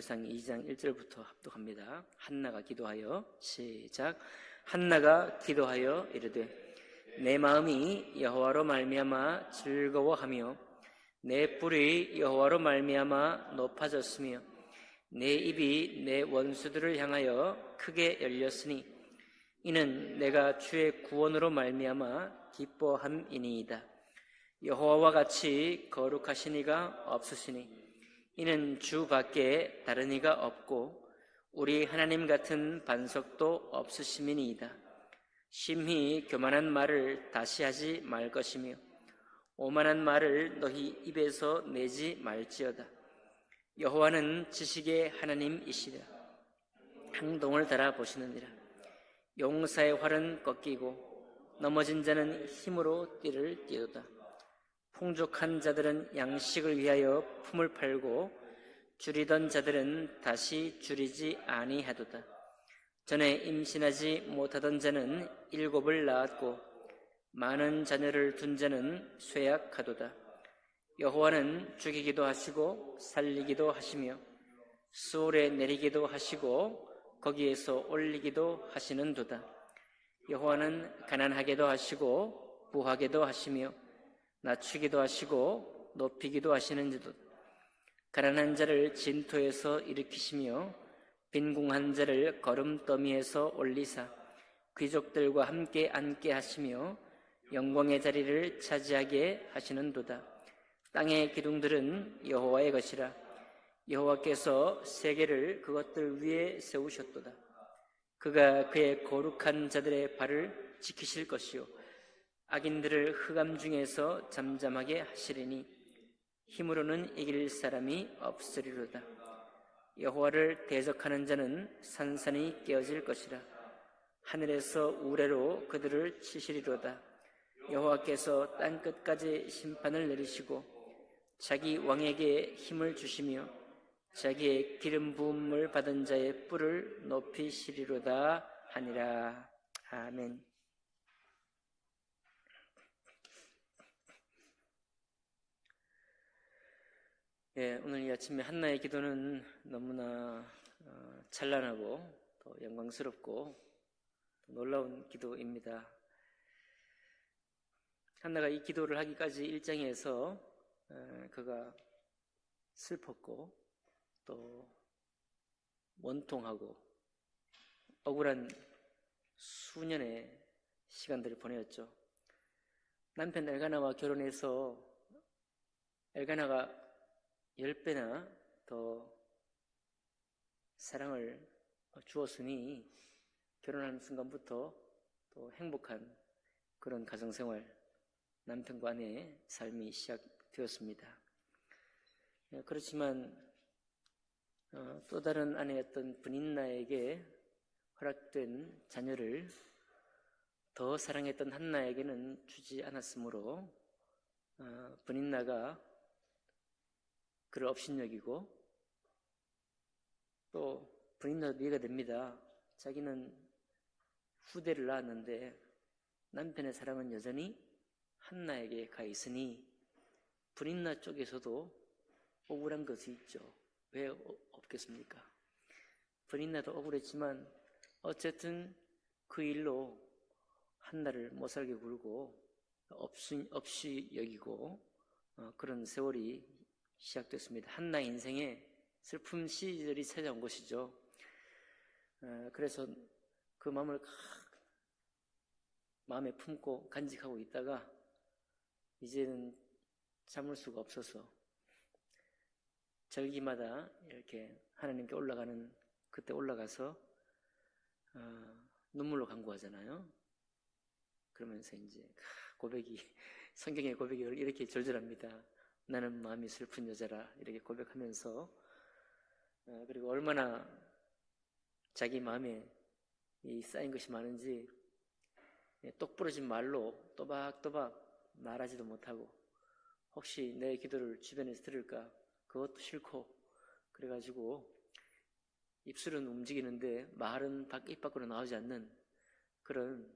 사무엘상 2장 1절부터 합독합니다. 한나가 기도하여 시작. 한나가 기도하여 이르되 내 마음이 여호와로 말미암아 즐거워하며 내 뿔이 여호와로 말미암아 높아졌으며 내 입이 내 원수들을 향하여 크게 열렸으니 이는 내가 주의 구원으로 말미암아 기뻐함이니이다. 여호와와 같이 거룩하신 이가 없으시니 이는 주 밖에 다른 이가 없고 우리 하나님 같은 반석도 없으심이니이다. 심히 교만한 말을 다시 하지 말 것이며 오만한 말을 너희 입에서 내지 말지어다. 여호와는 지식의 하나님이시라. 행동을 달아보시느니라. 용사의 활은 꺾이고 넘어진 자는 힘으로 띠를 띠도다. 풍족한 자들은 양식을 위하여 품을 팔고 줄이던 자들은 다시 줄이지 아니하도다. 전에 임신하지 못하던 자는 7을 낳았고 많은 자녀를 둔 자는 쇠약하도다. 여호와는 죽이기도 하시고 살리기도 하시며 수월에 내리기도 하시고 거기에서 올리기도 하시는도다. 여호와는 가난하게도 하시고 부하게도 하시며 낮추기도 하시고 높이기도 하시는지도. 가난한 자를 진토에서 일으키시며 빈궁한 자를 거름더미에서 올리사 귀족들과 함께 앉게 하시며 영광의 자리를 차지하게 하시는도다. 땅의 기둥들은 여호와의 것이라. 여호와께서 세계를 그것들 위에 세우셨도다. 그가 그의 거룩한 자들의 발을 지키실 것이요 악인들을 흑암 중에서 잠잠하게 하시리니 힘으로는 이길 사람이 없으리로다. 여호와를 대적하는 자는 산산이 깨어질 것이라. 하늘에서 우레로 그들을 치시리로다. 여호와께서 땅끝까지 심판을 내리시고 자기 왕에게 힘을 주시며 자기의 기름 부음을 받은 자의 뿔을 높이시리로다 하니라. 아멘. 오늘 이 아침에 한나의 기도는 너무나 찬란하고 또 영광스럽고 또 놀라운 기도입니다. 한나가 이 기도를 하기까지 1장에서 그가 슬펐고 또 원통하고 억울한 수년의 시간들을 보내었죠. 남편 엘가나와 결혼해서 엘가나가 10배나 더 사랑을 주었으니 결혼하는 순간부터 또 행복한 그런 가정생활, 남편과 아내의 삶이 시작되었습니다. 그렇지만 또 다른 아내였던 브닌나에게 허락된 자녀를 더 사랑했던 한나에게는 주지 않았으므로 브닌나가 그를 업신여기고 또 브닌나도 이해가 됩니다. 자기는 후대를 낳았는데 남편의 사랑은 여전히 한나에게 가 있으니 브닌나 쪽에서도 억울한 것이 있죠. 왜 없겠습니까? 브닌나도 억울했지만 어쨌든 그 일로 한나를 못살게 굴고 없이 여기고 그런 세월이 시작됐습니다. 한나 인생에 슬픔 시절이 찾아온 것이죠. 그래서 그 마음을 마음에 품고 간직하고 있다가 이제는 참을 수가 없어서 절기마다 이렇게 하나님께 올라가는 그때 올라가서 눈물로 간구하잖아요. 그러면서 이제 고백이 성경의 고백이 이렇게 절절합니다. 나는 마음이 슬픈 여자라 이렇게 고백하면서 그리고 얼마나 자기 마음에 이 쌓인 것이 많은지 똑부러진 말로 또박또박 말하지도 못하고 혹시 내 기도를 주변에서 들을까 그것도 싫고 그래가지고 입술은 움직이는데 말은 입 밖으로 나오지 않는 그런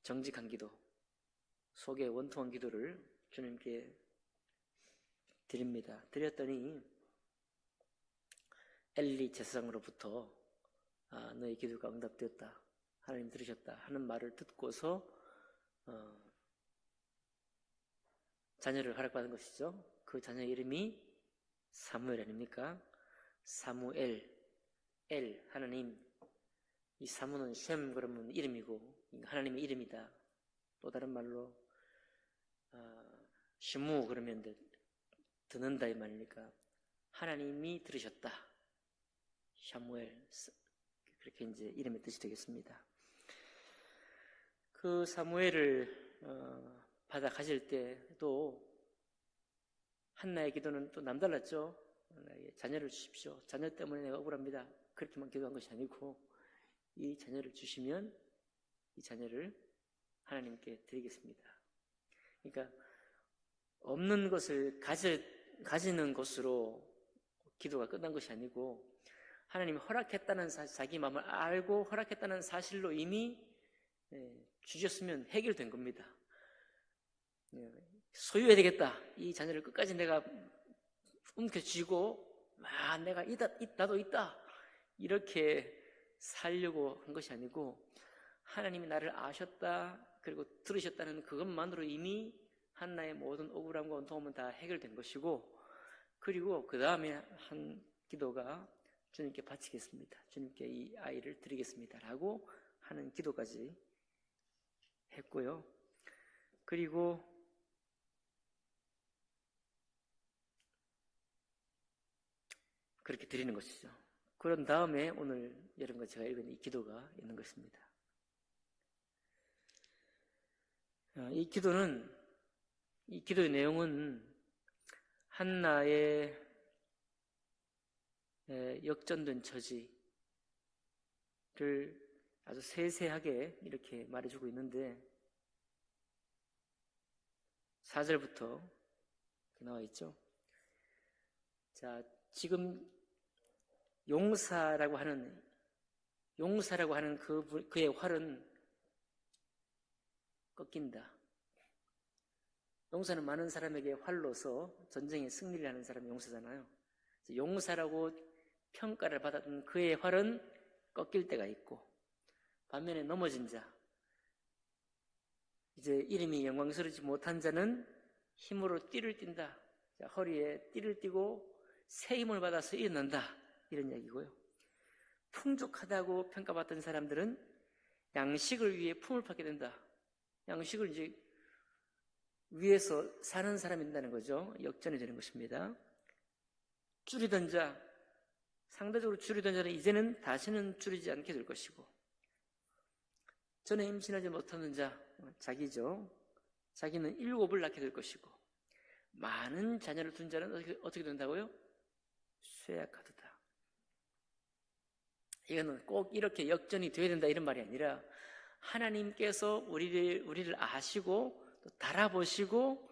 정직한 기도, 속에 원통한 기도를 주님께 드립니다. 드렸더니 엘리 제사장으로부터 너의 기도가 응답되었다, 하나님 들으셨다 하는 말을 듣고서 자녀를 허락받은 것이죠. 그 자녀 이름이 사무엘 아닙니까? 사무엘, 엘, 하나님. 이 사무는 셈 그러면 이름이고 하나님의 이름이다. 또 다른 말로 시무 그러면 듣는다 이 말이니까 하나님이 들으셨다. 사무엘, 그렇게 이제 이름의 뜻이 되겠습니다. 그 사무엘을 받아 가실 때도 한나의 기도는 또 남달랐죠. 자녀를 주십시오. 자녀 때문에 내가 억울합니다. 그렇게만 기도한 것이 아니고 이 자녀를 주시면 이 자녀를 하나님께 드리겠습니다. 그러니까 없는 것을 가지는 것으로 기도가 끝난 것이 아니고 하나님이 허락했다는 자기 마음을 알고 허락했다는 사실로 이미 주셨으면 해결된 겁니다. 소유해야 되겠다. 이 자녀를 끝까지 내가 움켜쥐고 내가 나도 있다 이렇게 살려고 한 것이 아니고 하나님이 나를 아셨다 그리고 들으셨다는 그것만으로 이미 한나의 모든 억울함과 원통함은 다 해결된 것이고, 그리고 그 다음에 한 기도가 주님께 바치겠습니다, 주님께 이 아이를 드리겠습니다 라고 하는 기도까지 했고요. 그리고 그렇게 드리는 것이죠. 그런 다음에 오늘 여러분과 제가 읽은 이 기도가 있는 것입니다. 이 기도의 내용은 한나의 역전된 처지를 아주 세세하게 이렇게 말해주고 있는데 4절부터 나와 있죠. 자, 지금 용사라고 하는 그의 활은 꺾인다. 용사는 많은 사람에게 활로서 전쟁에 승리를 하는 사람이 용사잖아요. 용사라고 평가를 받았던 그의 활은 꺾일 때가 있고, 반면에 넘어진 자, 이제 이름이 영광스럽지 못한 자는 힘으로 띠를 띈다. 자, 허리에 띠를 띠고 새 힘을 받아서 일어난다, 이런 얘기고요. 풍족하다고 평가받던 사람들은 양식을 위해 품을 받게 된다. 양식을 이제 위해서 사는 사람이 된다는 거죠. 역전이 되는 것입니다. 줄이던 자, 상대적으로 줄이던 자는 이제는 다시는 줄이지 않게 될 것이고, 전에 임신하지 못하는 자, 자기죠. 자기는 7을 낳게 될 것이고, 많은 자녀를 둔 자는 어떻게 된다고요? 쇠약하도다. 이거는 꼭 이렇게 역전이 되어야 된다 이런 말이 아니라 하나님께서 우리를 아시고 또 달아보시고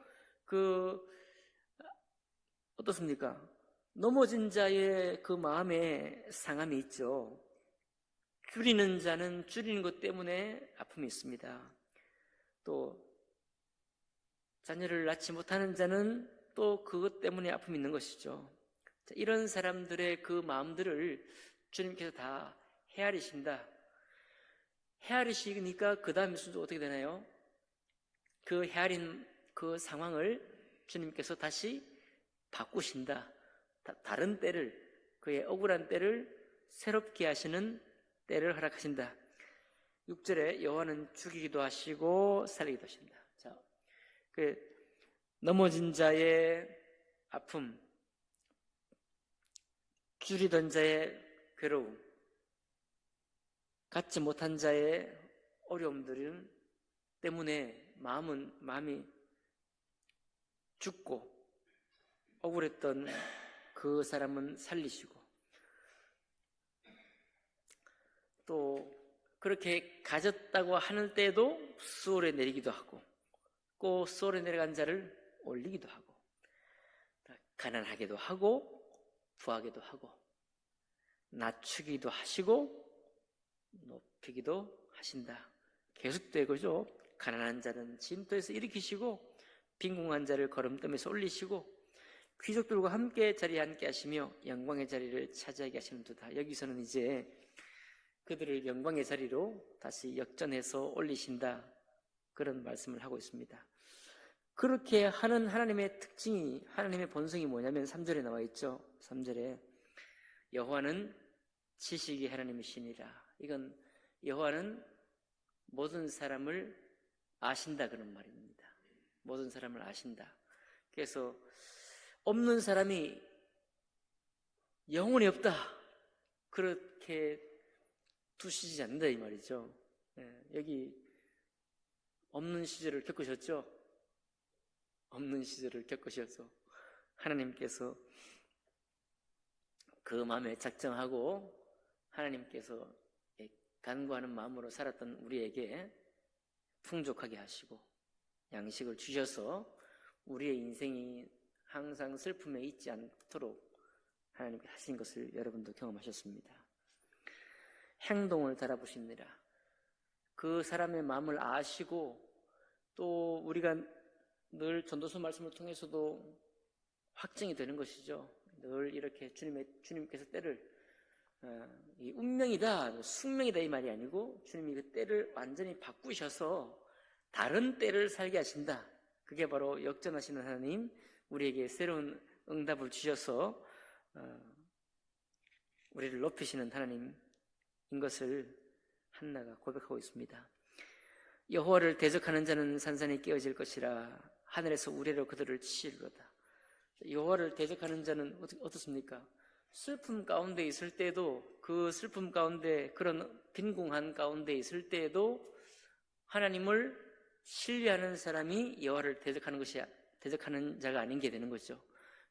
어떻습니까? 넘어진 자의 그 마음에 상함이 있죠. 줄이는 자는 줄이는 것 때문에 아픔이 있습니다. 또 자녀를 낳지 못하는 자는 또 그것 때문에 아픔이 있는 것이죠. 자, 이런 사람들의 그 마음들을 주님께서 다 헤아리신다. 헤아리시니까 그 다음 순서 어떻게 되나요? 그 헤아린 그 상황을 주님께서 다시 바꾸신다. 다른 때를, 그의 억울한 때를 새롭게 하시는 때를 허락하신다. 6절에 여호와는 죽이기도 하시고 살리기도 하신다. 자, 넘어진 자의 아픔, 줄이던 자의 괴로움, 갖지 못한 자의 어려움들 때문에 마음이 죽고 억울했던 그 사람은 살리시고, 또 그렇게 가졌다고 하는 때에도 수월에 내리기도 하고, 또 수월에 내려간 자를 올리기도 하고, 가난하게도 하고 부하게도 하고, 낮추기도 하시고 높이기도 하신다. 계속되고죠. 가난한 자는 진토에서 일으키시고 빈궁한 자를 거름뜸에서 올리시고 귀족들과 함께 자리에 앉게 하시며 영광의 자리를 차지하게 하시는도다. 여기서는 이제 그들을 영광의 자리로 다시 역전해서 올리신다, 그런 말씀을 하고 있습니다. 그렇게 하는 하나님의 특징이, 하나님의 본성이 뭐냐면 3절에 나와 있죠. 3절에 여호와는 지식의 하나님이시니라. 이건 여호와는 모든 사람을 아신다, 그런 말입니다. 모든 사람을 아신다. 그래서 없는 사람이 영혼이 없다, 그렇게 두시지 않는다, 이 말이죠. 여기 없는 시절을 겪으셨죠? 없는 시절을 겪으셔서 하나님께서 그 마음에 작정하고 하나님께서 간구하는 마음으로 살았던 우리에게 풍족하게 하시고 양식을 주셔서 우리의 인생이 항상 슬픔에 있지 않도록 하나님께 하신 것을 여러분도 경험하셨습니다. 행동을 달아보시느라 그 사람의 마음을 아시고, 또 우리가 늘 전도서 말씀을 통해서도 확증이 되는 것이죠. 늘 이렇게 주님께서 때를 이 운명이다, 숙명이다, 이 말이 아니고 주님이 그 때를 완전히 바꾸셔서 다른 때를 살게 하신다. 그게 바로 역전하시는 하나님, 우리에게 새로운 응답을 주셔서 우리를 높이시는 하나님인 것을 한나가 고백하고 있습니다. 여호와를 대적하는 자는 산산이 깨어질 것이라 하늘에서 우레로 그들을 치리로다. 여호와를 대적하는 자는 어떻습니까? 슬픔 가운데 있을 때도, 그 슬픔 가운데, 그런 빈궁한 가운데 있을 때에도 하나님을 신뢰하는 사람이 여호와를 대적하는 자가 아닌 게 되는 거죠.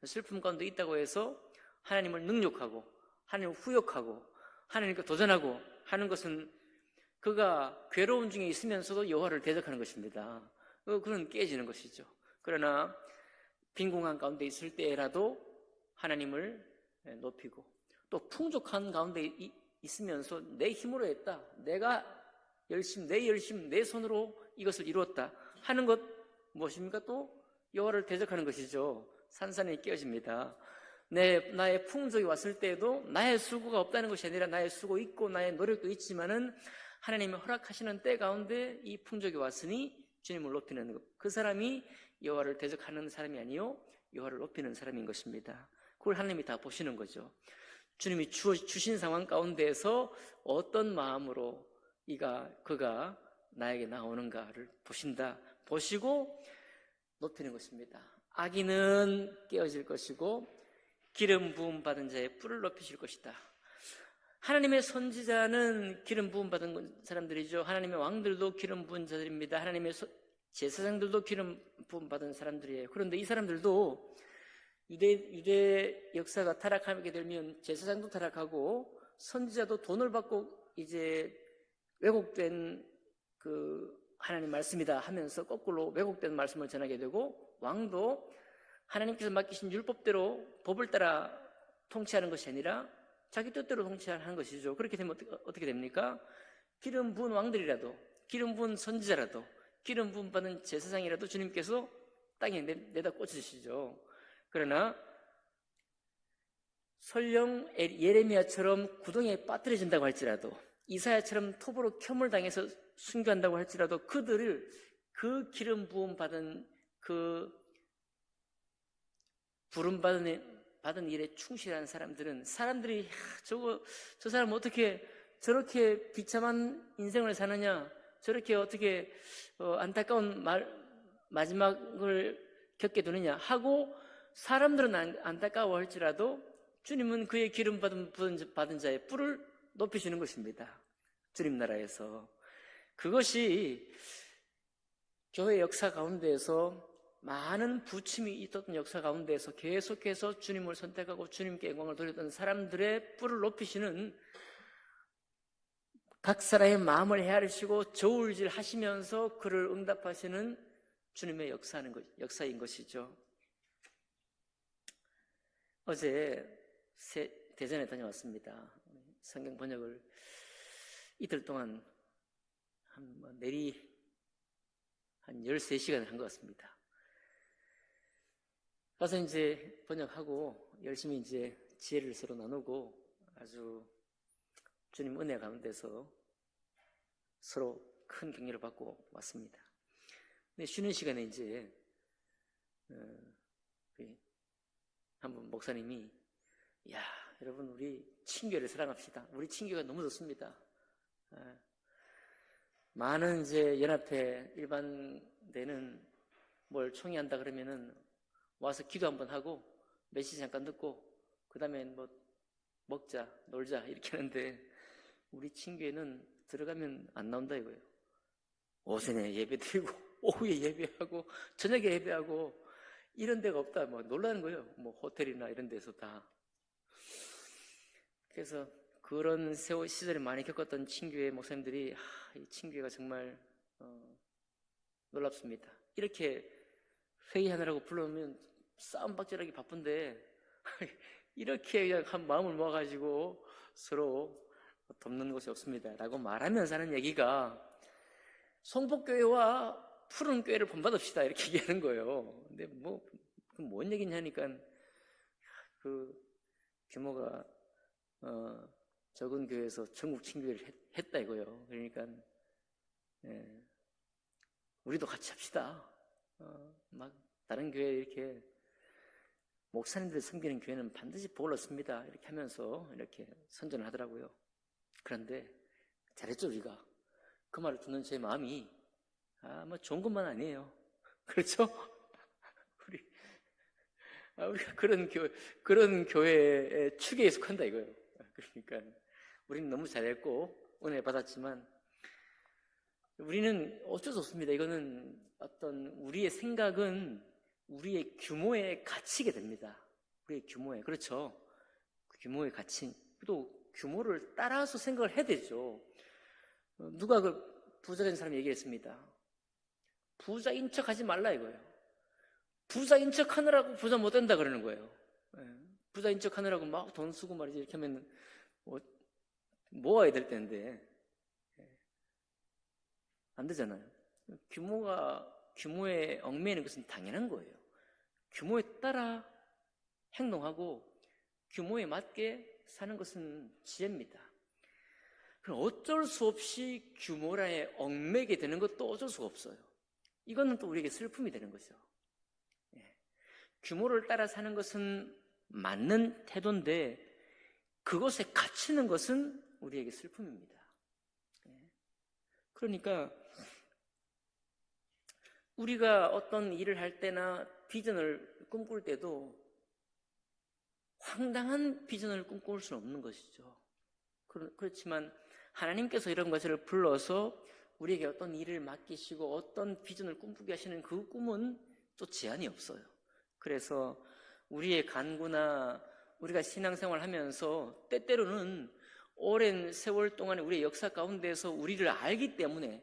슬픔 가운데 있다고 해서 하나님을 능욕하고 하나님을 후욕하고 하나님께 도전하고 하는 것은 그가 괴로움 중에 있으면서도 여호와를 대적하는 것입니다. 그건 깨지는 것이죠. 그러나 빈궁한 가운데 있을 때라도 하나님을 높이고, 또 풍족한 가운데 있으면서 내 힘으로 했다, 내가 내 열심, 내 손으로 이것을 이루었다 하는 것, 무엇입니까? 또 여호와를 대적하는 것이죠. 산산이 깨어집니다. 나의 풍족이 왔을 때에도 나의 수고가 없다는 것이 아니라 나의 수고 있고 나의 노력도 있지만은 하나님이 허락하시는 때 가운데 이 풍족이 왔으니 주님을 높이는 것, 그 사람이 여호와를 대적하는 사람이 아니요 여호와를 높이는 사람인 것입니다. 그걸 하나님이 다 보시는 거죠. 주님이 주신 상황 가운데에서 어떤 마음으로 그가 나에게 나오는가를 보신다. 보시고 높이는 것입니다. 악인은 깨어질 것이고 기름 부음 받은 자의 뿔을 높이실 것이다. 하나님의 선지자는 기름 부음 받은 사람들이죠. 하나님의 왕들도 기름 부은 자들입니다. 하나님의 제사장들도 기름 부음 받은 사람들이에요. 그런데 이 사람들도 유대 역사가 타락하게 되면 제사장도 타락하고 선지자도 돈을 받고 이제 왜곡된 그 하나님 말씀이다 하면서 거꾸로 왜곡된 말씀을 전하게 되고, 왕도 하나님께서 맡기신 율법대로 법을 따라 통치하는 것이 아니라 자기 뜻대로 통치하는 것이죠. 그렇게 되면 어떻게 됩니까? 기름 부은 왕들이라도, 기름 부은 선지자라도, 기름 부음 받은 제사장이라도 주님께서 땅에 내다 꽂으시죠. 그러나 설령 예레미야처럼 구덩이에 빠뜨려진다고 할지라도, 이사야처럼 톱으로 켬을 당해서 순교한다고 할지라도 그들을 그 기름 부음 받은 그 부름 받은 일에 충실한 사람들이 저 사람 어떻게 저렇게 비참한 인생을 사느냐, 저렇게 어떻게 안타까운 마지막을 겪게 되느냐 하고 사람들은 안타까워할지라도 주님은 그의 기름 받은 자의 뿔을 높이시는 것입니다. 주님 나라에서. 그것이 교회 역사 가운데에서 많은 부침이 있었던 역사 가운데에서 계속해서 주님을 선택하고 주님께 영광을 돌렸던 사람들의 뿔을 높이시는, 각 사람의 마음을 헤아리시고 저울질 하시면서 그를 응답하시는 주님의 역사인 것이죠. 어제 대전에 다녀왔습니다. 성경 번역을 이틀 동안 내리 한 13시간을 한 것 같습니다. 가서 이제 번역하고 열심히 이제 지혜를 서로 나누고 아주 주님 은혜 가운데서 서로 큰 격려를 받고 왔습니다. 근데 쉬는 시간에 이제 한분 목사님이 야 여러분 우리 친교를 사랑합시다. 우리 친교가 너무 좋습니다. 많은 이제 연합회 일반대는 뭘 총회한다 그러면은 와서 기도 한번 하고 메시지 잠깐 듣고 그 다음에 뭐 먹자 놀자 이렇게 하는데 우리 친교회는 들어가면 안 나온다 이거예요. 오전에 예배 드리고 오후에 예배하고 저녁에 예배하고 이런 데가 없다 뭐 놀라는 거예요. 뭐 호텔이나 이런 데서 다. 그래서 그런 시절에 많이 겪었던 친교회 목사님들이 이 친교회가 정말 놀랍습니다. 이렇게 회의하느라고 불러오면 싸움박질하기 바쁜데 이렇게 그냥 한 마음을 모아가지고 서로 돕는 곳이 없습니다 라고 말하면서 하는 얘기가 송복교회와 푸른교회를 본받읍시다 이렇게 얘기하는 거예요. 근데 뭔 얘기냐니까 그 규모가 적은 교회에서 전국 친교회를 했다 이거예요. 그러니까 우리도 같이 합시다. 막 다른 교회 이렇게 목사님들이 섬기는 교회는 반드시 복을 얻습니다 이렇게 하면서 이렇게 선전을 하더라고요. 그런데 잘했죠 우리가. 그 말을 듣는 제 마음이 뭐 좋은 것만 아니에요. 그렇죠? 우리가 그런 교회의 축에 속한다 이거예요. 그러니까 우리는 너무 잘했고 은혜 받았지만 우리는 어쩔 수 없습니다. 이거는 어떤 우리의 생각은 우리의 규모에 갇히게 됩니다. 우리의 규모에. 그렇죠? 그 규모에 갇힌 또 규모를 따라서 생각을 해야 되죠. 누가 그 부자된 사람이 얘기했습니다. 부자인 척 하지 말라 이거예요. 부자인 척 하느라고 부자 못 된다 그러는 거예요. 부자인 척 하느라고 막 돈 쓰고 말이지 이렇게 하면 모아야 될 텐데 안 되잖아요. 규모에 얽매이는 것은 당연한 거예요. 규모에 따라 행동하고 규모에 맞게 사는 것은 지혜입니다. 그럼 어쩔 수 없이 규모라에 얽매게 되는 것도 어쩔 수가 없어요. 이거는 또 우리에게 슬픔이 되는 거죠. 규모를 따라 사는 것은 맞는 태도인데 그것에 갇히는 것은 우리에게 슬픔입니다. 그러니까 우리가 어떤 일을 할 때나 비전을 꿈꿀 때도 황당한 비전을 꿈꿀 수는 없는 것이죠. 그렇지만 하나님께서 이런 것을 불러서 우리에게 어떤 일을 맡기시고 어떤 비전을 꿈꾸게 하시는 그 꿈은 또 제한이 없어요. 그래서 우리의 간구나 우리가 신앙생활 하면서 때때로는 오랜 세월 동안의 우리의 역사 가운데서 우리를 알기 때문에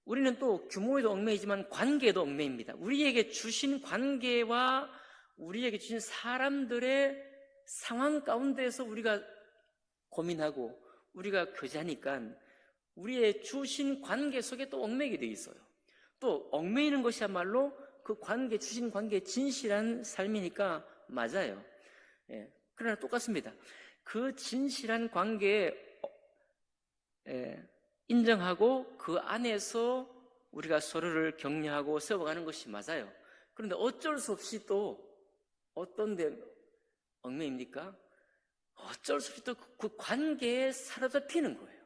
우리는 또 규모에도 얽매이지만 관계에도 얽매입니다. 우리에게 주신 관계와 우리에게 주신 사람들의 상황 가운데서 우리가 고민하고 우리가 교제하니까 우리의 주신 관계 속에 또 얽매이게 돼 있어요. 또 얽매이는 것이야말로 그 관계, 주신 관계의 진실한 삶이니까 맞아요. 그러나 똑같습니다. 그 진실한 관계에 인정하고 그 안에서 우리가 서로를 격려하고 세워가는 것이 맞아요. 그런데 어쩔 수 없이 또 어떤 데 얽매입니까? 어쩔 수 없이 또 그 관계에 사로잡히는 거예요.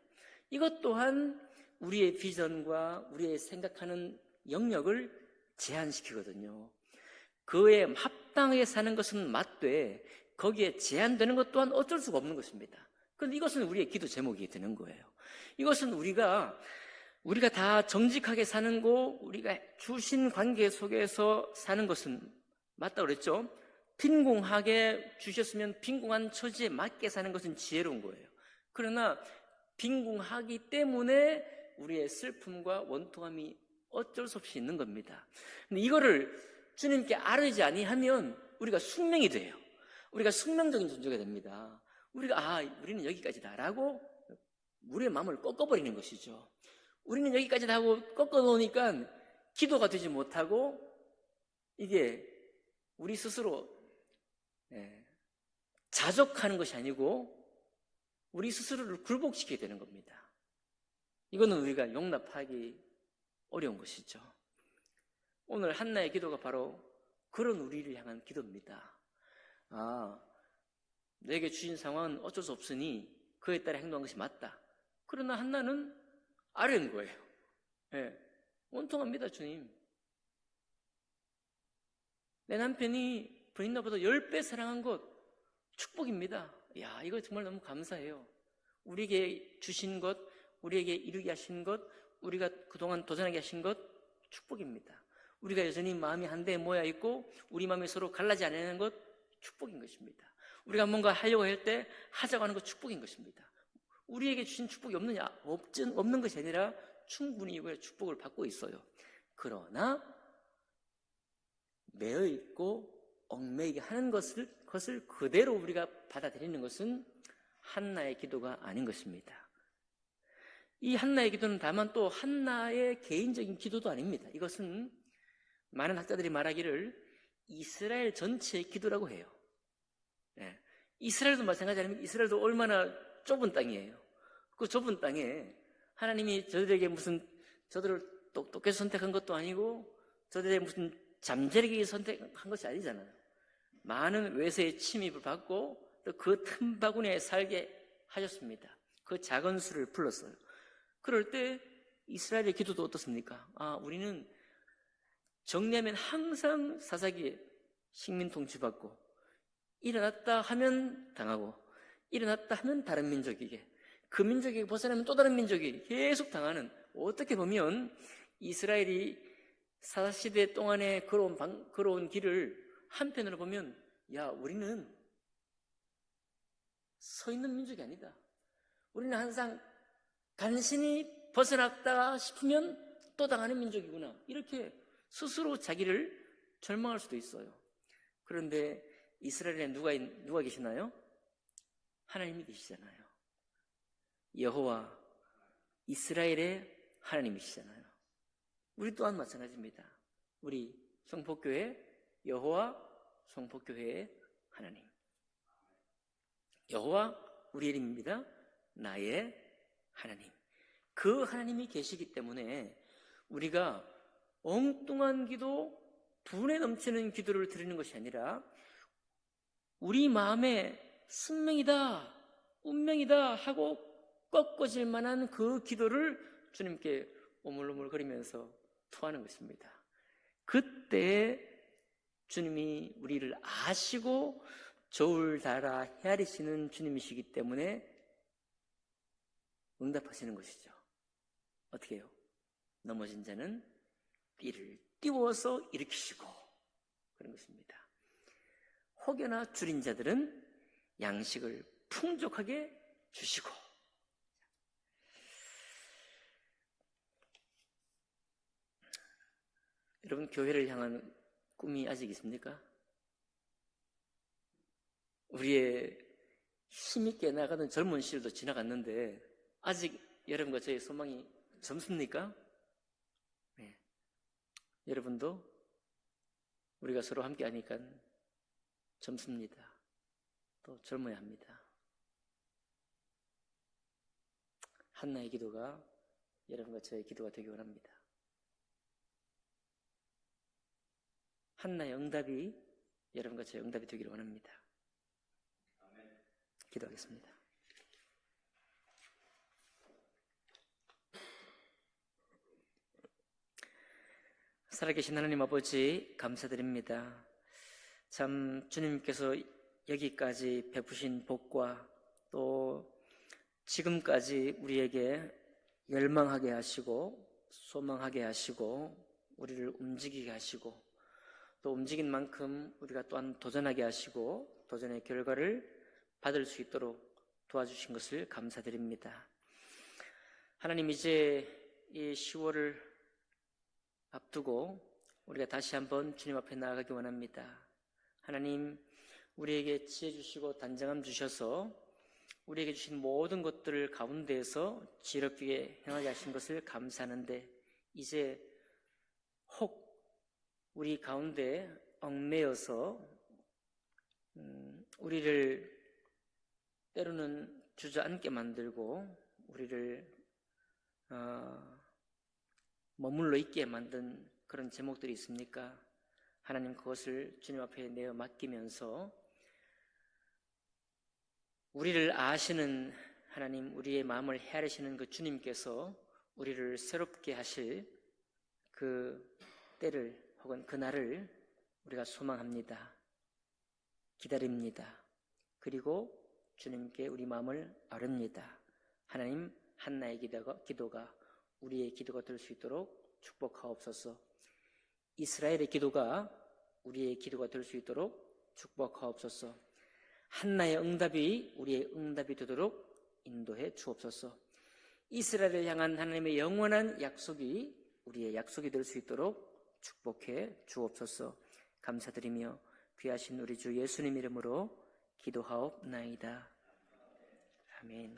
이것 또한 우리의 비전과 우리의 생각하는 영역을 제한시키거든요. 그에 합당하게 사는 것은 맞되 거기에 제한되는 것 또한 어쩔 수가 없는 것입니다. 그런데 이것은 우리의 기도 제목이 되는 거예요. 이것은 우리가 다 정직하게 사는 거, 우리가 주신 관계 속에서 사는 것은 맞다고 그랬죠. 빈궁하게 주셨으면 빈궁한 처지에 맞게 사는 것은 지혜로운 거예요. 그러나 빈궁하기 때문에 우리의 슬픔과 원통함이 어쩔 수 없이 있는 겁니다. 근데 이거를 주님께 아뢰지 아니하면 우리가 숙명이 돼요. 우리가 숙명적인 존재가 됩니다. 우리는 여기까지다라고 우리의 마음을 꺾어버리는 것이죠. 우리는 여기까지다 하고 꺾어놓으니까 기도가 되지 못하고 이게 우리 스스로 자족하는 것이 아니고 우리 스스로를 굴복시키게 되는 겁니다. 이거는 우리가 용납하기 어려운 것이죠. 오늘 한나의 기도가 바로 그런 우리를 향한 기도입니다. 내게 주신 상황은 어쩔 수 없으니 그에 따라 행동한 것이 맞다. 그러나 한나는 아뢰는 거예요. 온통합니다, 주님. 내 남편이 부인 나보다 10배 사랑한 것 축복입니다. 이거 정말 너무 감사해요. 우리에게 주신 것, 우리에게 이루게 하신 것, 우리가 그동안 도전하게 하신 것 축복입니다. 우리가 여전히 마음이 한데 모여 있고 우리 마음이 서로 갈라지지 않는 것 축복인 것입니다. 우리가 뭔가 하려고 할 때 하자고 하는 것 축복인 것입니다. 우리에게 주신 축복이 없느냐? 없는 것이 아니라 충분히 이거에 축복을 받고 있어요. 그러나 매여 있고 얽매이게 하는 것을 그대로 우리가 받아들이는 것은 한나의 기도가 아닌 것입니다. 이 한나의 기도는 다만 또 한나의 개인적인 기도도 아닙니다. 이것은 많은 학자들이 말하기를 이스라엘 전체의 기도라고 해요. 이스라엘도 마찬가지 아닙니까? 이스라엘도 얼마나 좁은 땅이에요. 그 좁은 땅에 하나님이 저들에게 저들을 똑똑해서 선택한 것도 아니고 저들에게 무슨 잠재력이 선택한 것이 아니잖아요. 많은 외세의 침입을 받고 또 그 틈바구니에 살게 하셨습니다. 그 작은 수를 불렀어요. 그럴 때 이스라엘의 기도도 어떻습니까? 우리는 정리하면 항상 사사기에 식민 통치받고 일어났다 하면 당하고 일어났다 하면 다른 민족에게 그 민족에게 벗어나면 또 다른 민족에게 계속 당하는, 어떻게 보면 이스라엘이 사사시대 동안에 걸어온 길을 한편으로 보면 우리는 서 있는 민족이 아니다. 우리는 항상 간신히 벗어났다 싶으면 또 당하는 민족이구나. 이렇게 스스로 자기를 절망할 수도 있어요. 그런데 이스라엘에 누가 계시나요? 하나님이 계시잖아요. 여호와 이스라엘의 하나님이시잖아요. 우리 또한 마찬가지입니다. 우리 성폭교회 여호와 성폭교회의 하나님. 여호와 우리 이름입니다. 나의 하나님. 그 하나님이 계시기 때문에 우리가 엉뚱한 기도, 분에 넘치는 기도를 드리는 것이 아니라 우리 마음에 승명이다, 운명이다 하고 꺾어질 만한 그 기도를 주님께 오물오물거리면서 토하는 것입니다. 그때 주님이 우리를 아시고 저울 달아 헤아리시는 주님이시기 때문에 응답하시는 것이죠. 어떻게 해요? 넘어진 자는 띠를 띄워서 일으키시고 그런 것입니다. 혹여나 줄인 자들은 양식을 풍족하게 주시고. 여러분, 교회를 향한 꿈이 아직 있습니까? 우리의 힘있게 나가던 젊은 시절도 지나갔는데 아직 여러분과 저의 소망이 젊습니까? 네. 여러분도 우리가 서로 함께 하니까 젊습니다. 또 젊어야 합니다. 한나의 기도가 여러분과 저의 기도가 되기 원합니다. 한나의 응답이 여러분과 저의 응답이 되기를 원합니다. 기도하겠습니다. 살아계신 하나님 아버지, 감사드립니다. 참 주님께서 여기까지 베푸신 복과 또 지금까지 우리에게 열망하게 하시고 소망하게 하시고 우리를 움직이게 하시고 또 움직인 만큼 우리가 또한 도전하게 하시고 도전의 결과를 받을 수 있도록 도와주신 것을 감사드립니다. 하나님, 이제 이 10월을 앞두고 우리가 다시 한번 주님 앞에 나아가기 원합니다. 하나님, 우리에게 지혜 주시고 단정함 주셔서 우리에게 주신 모든 것들 가운데에서 지혜롭게 행하게 하신 것을 감사하는데 이제 혹 우리 가운데 얽매여서 우리를 때로는 주저앉게 만들고 우리를 머물러 있게 만든 그런 제목들이 있습니까? 하나님 그것을 주님 앞에 내어 맡기면서 우리를 아시는 하나님, 우리의 마음을 헤아리시는 그 주님께서 우리를 새롭게 하실 그 때를 혹은 그날을 우리가 소망합니다. 기다립니다. 그리고 주님께 우리 마음을 아릅니다. 하나님, 한나의 기도가 우리의 기도가 될 수 있도록 축복하옵소서. 이스라엘의 기도가 우리의 기도가 될 수 있도록 축복하옵소서. 한나의 응답이 우리의 응답이 되도록 인도해 주옵소서. 이스라엘을 향한 하나님의 영원한 약속이 우리의 약속이 될 수 있도록 축복해 주옵소서. 감사드리며 귀하신 우리 주 예수님 이름으로 기도하옵나이다. 아멘.